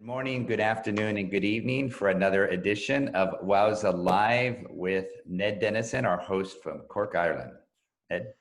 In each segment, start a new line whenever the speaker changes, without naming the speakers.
Morning, good afternoon, and good evening for another edition of WOWSA Live with Ned Denison, our host from Cork, Ireland. Ned?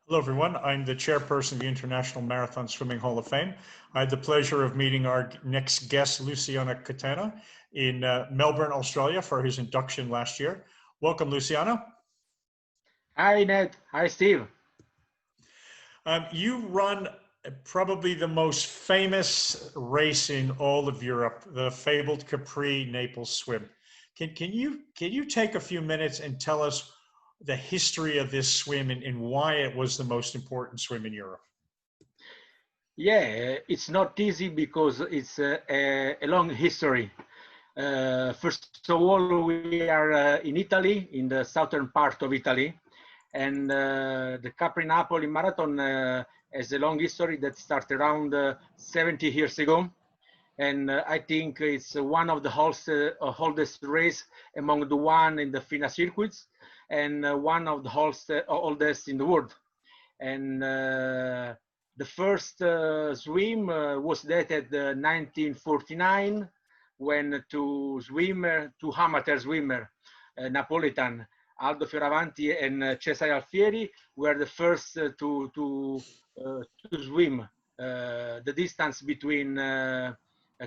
Hello, everyone. I'm the chairperson of the International Marathon Swimming Hall of Fame. I had the pleasure of meeting our next guest, Luciano Cotena, in Melbourne, Australia, for his induction last year. Welcome, Luciano.
Hi, Ned. Hi, Steve.
You run probably the most famous race in all of Europe, the fabled Capri-Naples swim. Can you take a few minutes and tell us the history of this swim and why it was the most important swim in Europe?
Yeah, it's not easy because it's a long history. First of all, we are in Italy, in the southern part of Italy, and the Capri-Napoli Marathon has a long history that started around 70 years ago. And I think it's one of the oldest race among the one in the FINA circuits and one of the oldest in the world. And the first swim was dated 1949 when two amateur swimmers, Napolitan, Aldo Fioravanti and Cesare Alfieri, were the first to swim the distance between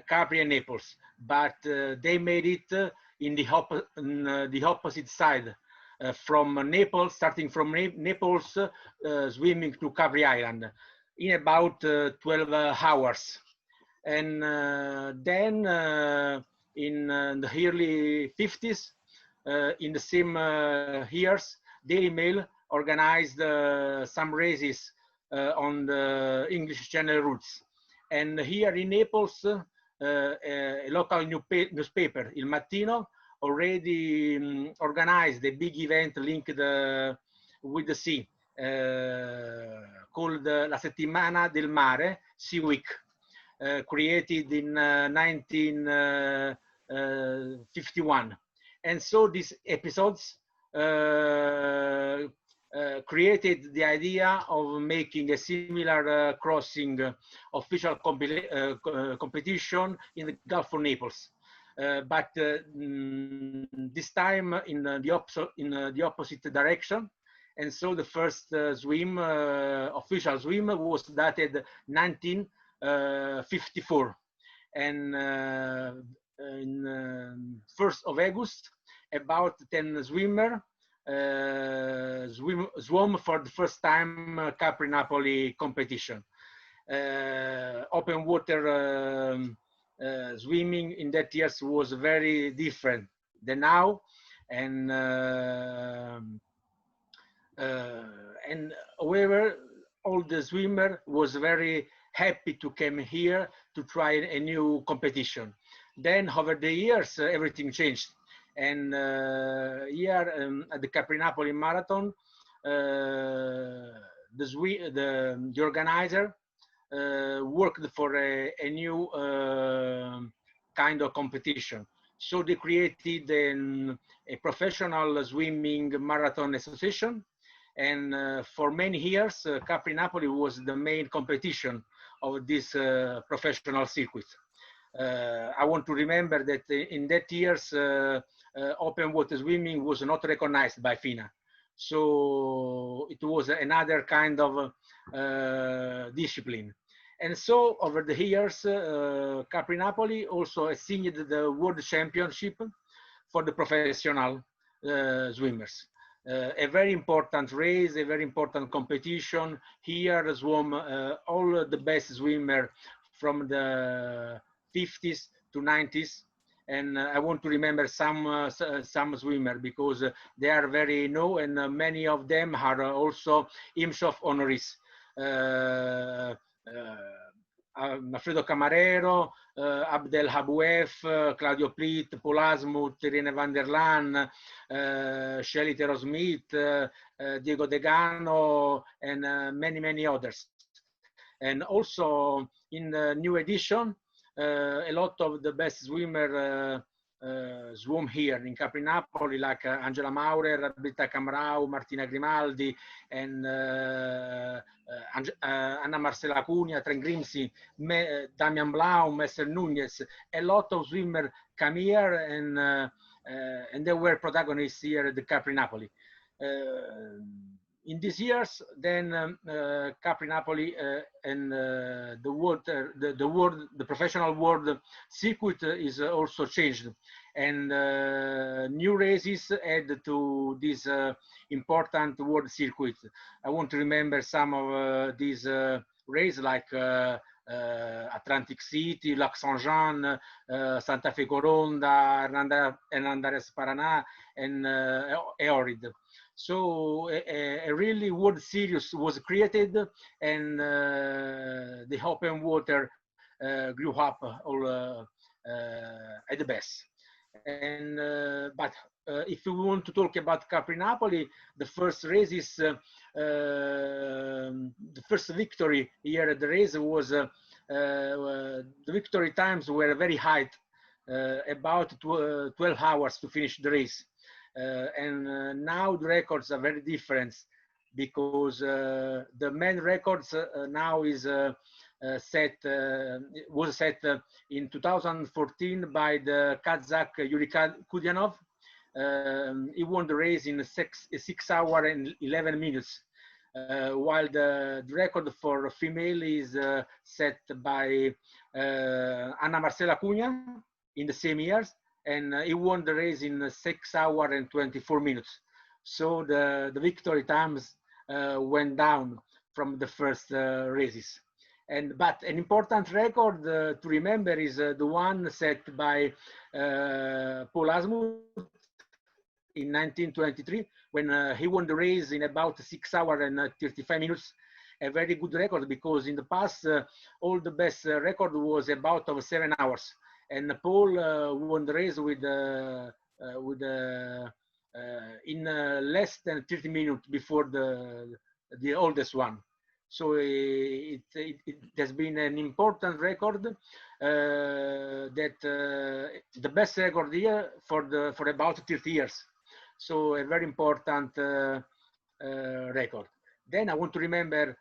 Capri and Naples, but they made it in the opposite side, from Naples, starting from Naples, swimming to Capri Island in about 12 hours. And then in the early 50s, in the same years, Daily Mail organized some races on the English Channel routes. And here in Naples, a local newspaper, Il Mattino, already organized a big event linked with the sea, called La Settimana del Mare, Sea Week, created in 1951. And so these episodes created the idea of making a similar crossing official competition in the Gulf of Naples, but this time in the opposite direction. And so the first official swim was dated 1954, and in 1st of August, about 10 swimmers swam for the first time Capri-Napoli competition. Open water swimming in that years was very different than now, and however, all the swimmer was very happy to come here to try a new competition. Then over the years, everything changed. And here at the Capri-Napoli Marathon, the organizer worked for a new kind of competition. So they created a professional swimming marathon association. And for many years, Capri-Napoli was the main competition of this professional circuit. I want to remember that in that years, open water swimming was not recognized by FINA. So it was another kind of discipline. And so over the years, Capri-Napoli also assigned the World Championship for the professional swimmers. A very important race, a very important competition. Here swam all the best swimmers from the 50s to 90s. And I want to remember some swimmers because they are very known, and many of them are also IMSOF honorees. Alfredo Camarero, Abdel Habouef, Claudio Plitt, Paul Asmuth, Irene van der Laan, Shelley Terrell-Smith, Diego Degano, and many others. And also in the new edition, a lot of the best swimmers swam here in Capri-Napoli, like Angela Maurer, Britta Camrau, Martina Grimaldi, and Anna Marcela Cunha, Tren Grimsey, Damian Blau, Messer Nunez. A lot of swimmers come here, and they were protagonists here at the Capri-Napoli. In these years, then Capri-Napoli and the professional world circuit is also changed, and new races add to this important world circuit. I want to remember some of these races, like Atlantic City, Lac Saint-Jean, Santa Fe Coronda, Hernandez Paraná, and Eorid. So a really world series was created, and the open water grew up all at the best. And but if we want to talk about Capri-Napoli, the first race is the first victory here at the race was the victory times were very high, about 12 hours to finish the race. And now the records are very different, because the main records now is was set in 2014 by the Kazakh Yuri Kudyanov. He won the race in 6 hours and 11 minutes, while the record for female is set by Anna Marcela Cunha in the same years, and he won the race in 6 hours and 24 minutes. So the victory times went down from the first races. But an important record to remember is the one set by Paul Asmuth in 1923, when he won the race in about 6 hours and 35 minutes. A very good record, because in the past all the best record was about 7 hours. And Paul won the race in less than 30 minutes before the oldest one. So it has been an important record, that the best record here for about 30 years. So a very important record. Then I want to remember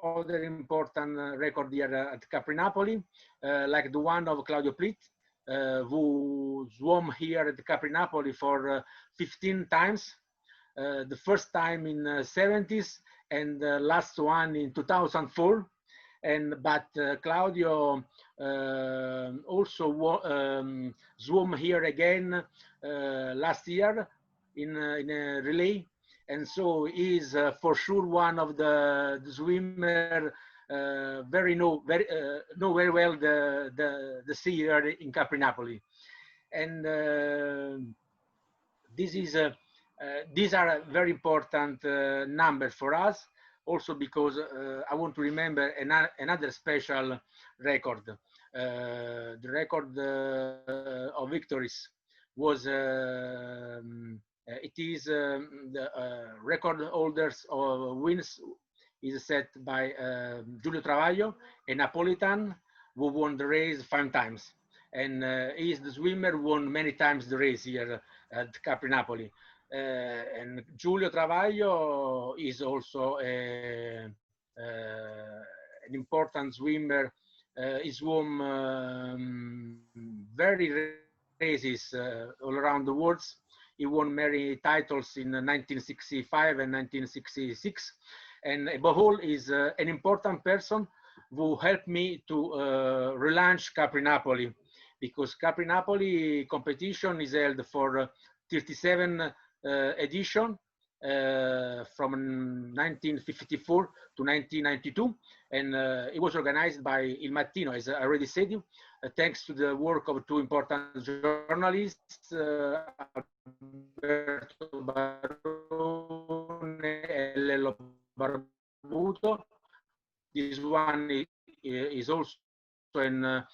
other important record here at Capri-Napoli, like the one of Claudio Plitt, who swam here at Capri-Napoli for 15 times. The first time in the 70s, and the last one in 2004. But Claudio also swam here again last year in a relay. And so he is for sure one of the swimmer know very well the sea here in Capri-Napoli. And these are very important numbers for us, also because I want to remember another special record. The record of victories was it is the record holders of wins is set by Giulio Travaglio, a Napolitan who won the race 5 times. And he is the swimmer who won many times the race here at Capri-Napoli. And Giulio Travaglio is also an important swimmer. He swam very races all around the world. He won many titles in 1965 and 1966. And above all, is an important person who helped me to relaunch Capri-Napoli, because Capri-Napoli competition is held for 37 edition from 1954 to 1992, and it was organized by Il Mattino, as I already said, thanks to the work of 2 important journalists, Alberto Barone and Lello Barbuto. This one is also an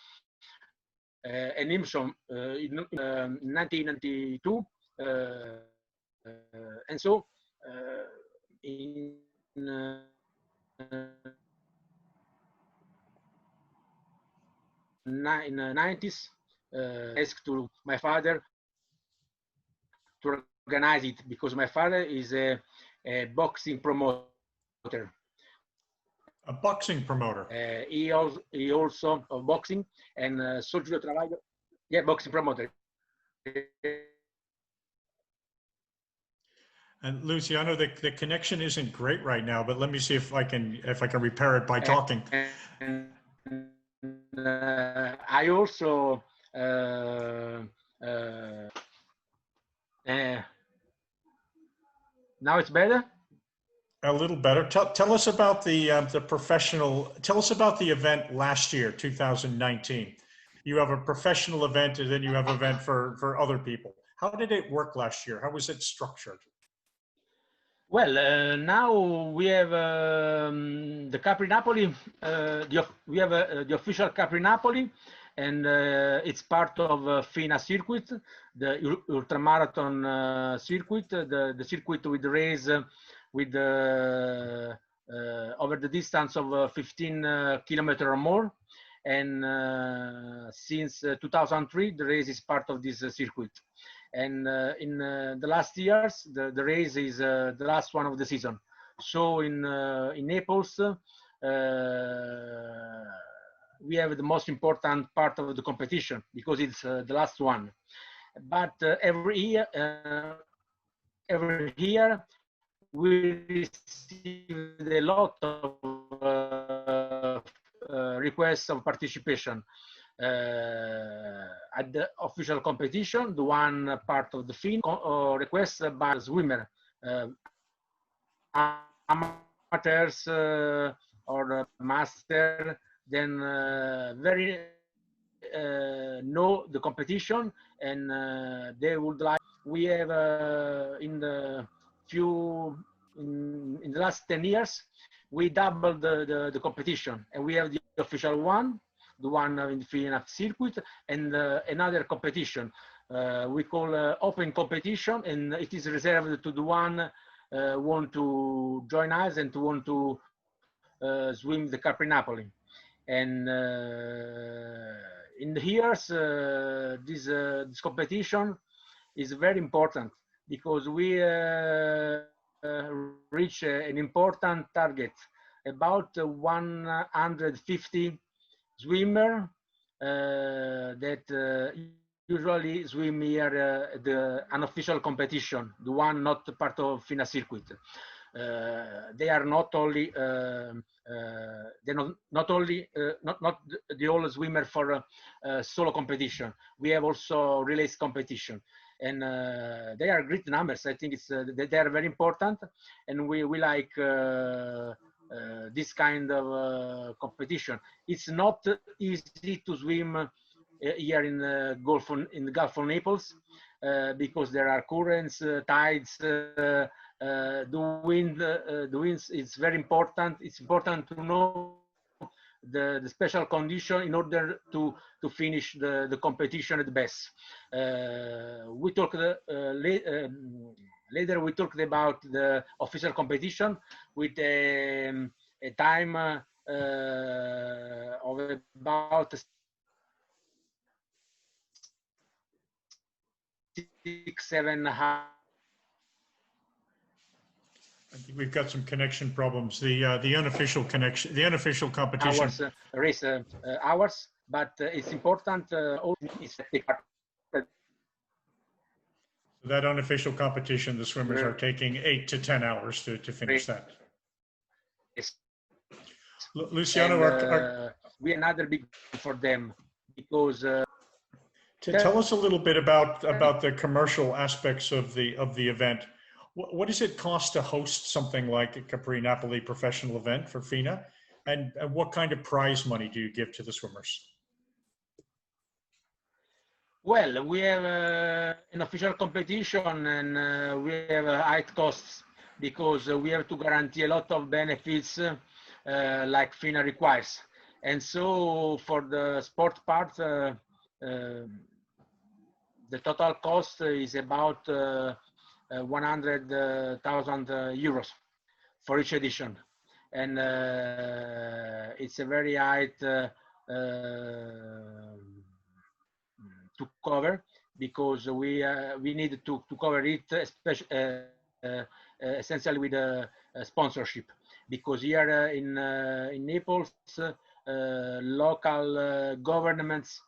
emission in 1992. And so in the 90s, asked to my father to organize it because my father is a boxing promoter.
A boxing promoter.
He also of boxing and Giulio Travaglio. Yeah, boxing promoter.
And Luciano, the connection isn't great right now, but let me see if I can repair it by talking.
And, I also now it's better.
A little better. Tell us about the professional. Tell us about the event last year, 2019. You have a professional event, and then you have an event for other people. How did it work last year? How was it structured?
Well, now we have the Capri-Napoli. We have the official Capri-Napoli, and it's part of FINA circuit, the ultramarathon circuit, the circuit with the race with over the distance of 15 kilometers or more. And since 2003, the race is part of this circuit. And in the last years, the race is the last one of the season. So in Naples, we have the most important part of the competition because it's the last one. But every year we receive a lot of requests of participation. At the official competition, the one part of the FIN request by swimmer, amateurs or master, then very know the competition and they would like. We have in the last 10 years, we doubled the competition, and we have the official one, the one in the FINA circuit, and another competition we call open competition, and it is reserved to the one want to join us and to want to swim the Capri-Napoli. And in the years, this competition is very important because we reach an important target, about 150 swimmer that usually swim here the unofficial competition, the one not part of FINA circuit. They are not only not the only swimmer for solo competition. We have also relays competition, and they are great numbers. I think it's they are very important, and we like this kind of competition. It's not easy to swim here in the Gulf of Naples because there are currents, tides, the winds. It's very important. It's important to know the special condition in order to finish the competition at the best. We talked later. We talked about the official competition with a time of about 6-7 hours.
I think we've got some connection problems. The unofficial connection, the unofficial competition.
Hours, race hours, but it's important.
That unofficial competition, the swimmers are taking 8 to 10 hours to finish that. Luciano,
and, we another big for them because.
Tell us a little bit about the commercial aspects of the event. What does it cost to host something like a Capri-Napoli professional event for FINA? And what kind of prize money do you give to the swimmers?
Well, we have an official competition, and we have high costs because we have to guarantee a lot of benefits like FINA requires. And so for the sport part, the total cost is about 100,000 euros for each edition, and it's a very high to cover, because we need to cover it, especially essentially with sponsorship, because here in Naples, local governments,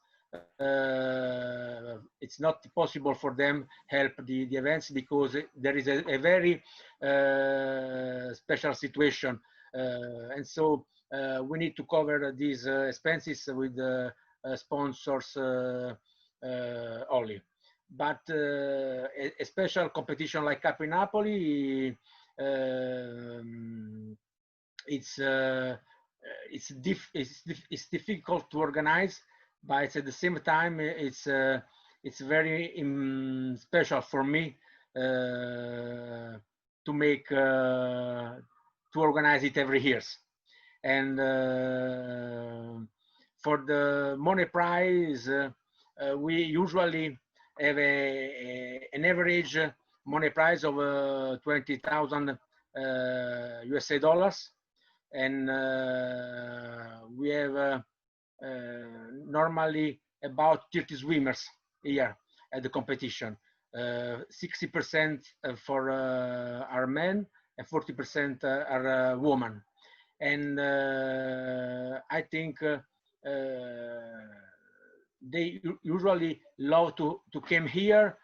it's not possible for them help the events, because there is a very special situation, and so we need to cover these expenses with sponsors only. But a special competition like Capri-Napoli, it's difficult to organize, but at the same time it's very special for me to make to organize it every year. And for the money prize, we usually have an average money prize of 20,000 USA dollars, and we have normally about 30 swimmers here at the competition. 60% for are men and 40% are women. And I think they usually love to come here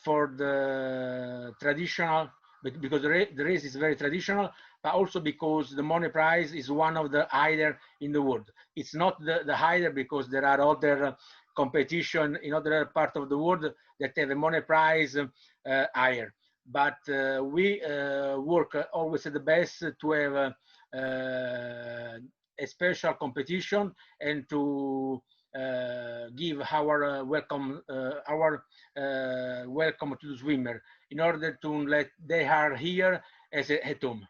for the traditional, because the race is very traditional, but also because the money prize is one of the higher in the world. It's not the higher because there are other competition in other part of the world that have a money prize higher. But we work always at the best to have a special competition and to give our welcome welcome to the swimmer, in order to let they are here as at home.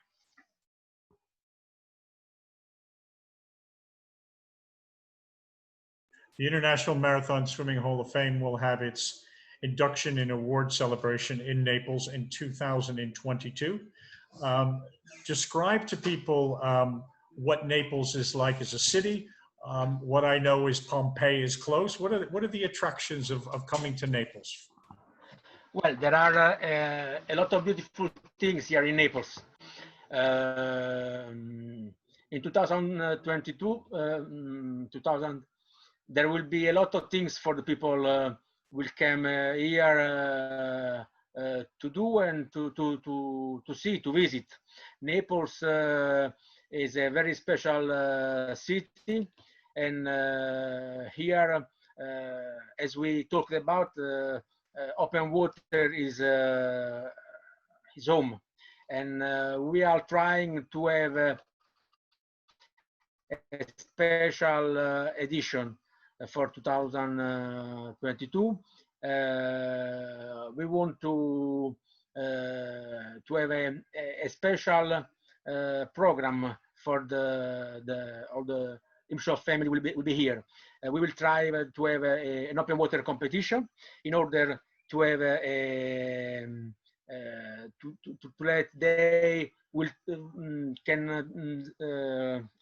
The International Marathon Swimming Hall of Fame will have its induction and award celebration in Naples in 2022. Describe to people what Naples is like as a city. What I know is Pompeii is close. What are the attractions of coming to Naples?
Well, there are a lot of beautiful things here in Naples. In 2022, there will be a lot of things for the people will come here to do and to see, to visit. Naples is a very special city, and here, as we talked about, open water is home, and we are trying to have a special edition for 2022. We want to have a special program for all the IMSHOF family will be here. We will try to have an open water competition in order to have to let they will can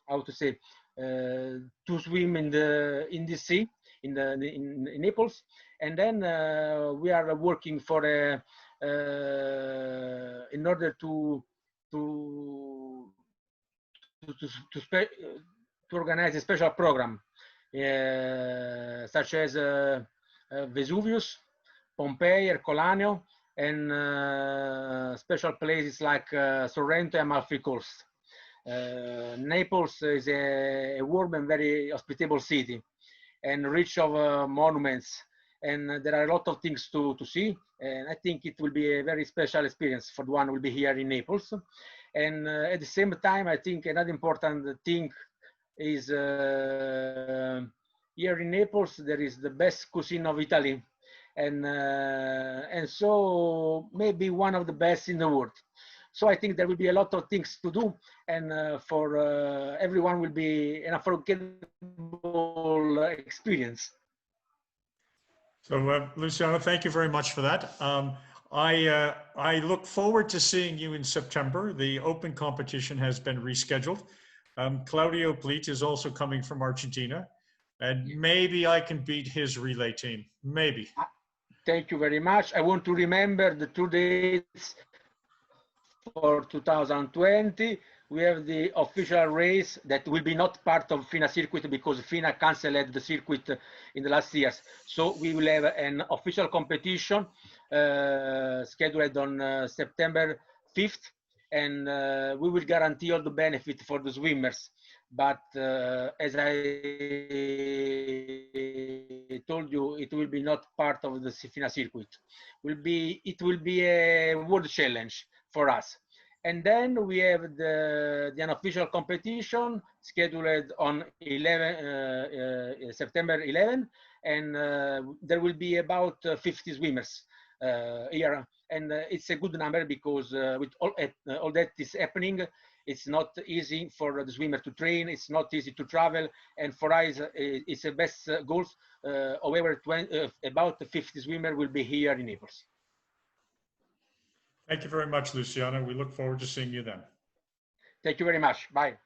how to say to swim in the sea in Naples, and then we are working for in order to organize a special program such as Vesuvius, Pompeii, Herculaneum, and special places like Sorrento and Amalfi Coast. Naples is a warm and very hospitable city, and rich of monuments, and there are a lot of things to see, and I think it will be a very special experience for the one who will be here in Naples. And at the same time, I think another important thing is here in Naples there is the best cuisine of Italy, and so maybe one of the best in the world. So I think there will be a lot of things to do, and for everyone will be an unforgettable experience.
So Luciano, thank you very much for that. I look forward to seeing you in September. The open competition has been rescheduled. Claudio Pleat is also coming from Argentina. And maybe I can beat his relay team. Maybe.
Thank you very much. I want to remember the 2 dates for 2020. We have the official race that will be not part of FINA circuit because FINA canceled the circuit in the last years. So we will have an official competition scheduled on September 5th, and we will guarantee all the benefit for the swimmers. But as I told you, it will be not part of the FINA circuit. It will be a world challenge for us. And then we have the unofficial competition scheduled on September 11, and there will be about 50 swimmers here. And it's a good number because with all that is happening, it's not easy for the swimmer to train. It's not easy to travel. And for us, it's the best goal. However, about 50 swimmers will be here in Naples.
Thank you very much, Luciano. We look forward to seeing you then.
Thank you very much. Bye.